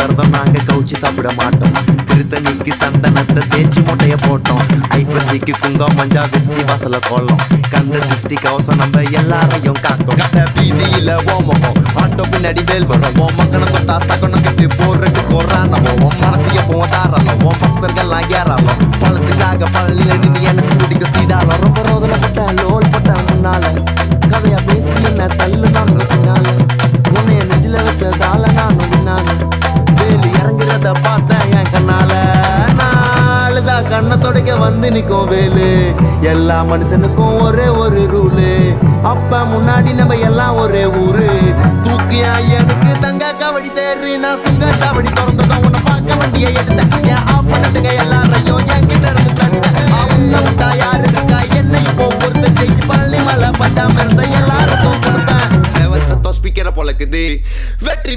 விரதம் நாங்க கவுச்சி சாப்பிட மாட்டோம். திருத்தணிக்கு சந்தனத்தை தேய்ச்சி முட்டைய போட்டோம். ஐப்பசிக்கு குங்கம் மஞ்சா வச்சு வாசல கோலம். கந்த சிருஷ்டி கவசம் நம்ம எல்லாரையும் காக்கும். கட்ட வீதியில ஓமகம் ஆட்டோ பின்னாடி வேல் வரும். மக்கணம் தொட்டா சகனம் கட்டு போறதுக்கு கொறானவோம். மனசிய போவோம் தாராளம். பக்தர்கள்லாம் ஏறாளம். பழத்துக்காக பழனில நின்று எனக்கு பிடிக்க சீதாளம். ரொம்ப ரோதனை பட்ட லோல் பட்ட முன்னால கதையா பேசி என்ன தள்ளு நானும் பின்னால. உன்னைய நெஞ்சில வச்சதால நானும் பின்னால. வேலி இறங்குறத பார்த்தேன் என் கண்ணால. நாளுதா கண்ணை தொடக்க வந்து நிற்கும் வேலு. எல்லா மனுஷனுக்கும் ஒரே ஒரு ரூலு. அப்ப முன்னாடி நம்ம எல்லாம் ஒரே ஊரு. தூக்கியா எனக்கு தங்க கபடி தேர்றி. நான் சுங்க சாவடி திறந்ததும் உன்னை பார்க்க வண்டியை எடுத்தேன். என் ஆப்பனட்டுங்க எல்லாரையும் என்கிட்ட இருந்து தடுத்தேன். உன்னை விட்டா யாரு இருக்கா என்ன இப்போ பொறுத்த ஜெயிச்சு பழனி மலை பச்சாம இருந்த எல்லாருக்கும் கொடுப்பேன். செவன் சத்தம் ஸ்பீக்கரை பொழக்குது வெற்றி.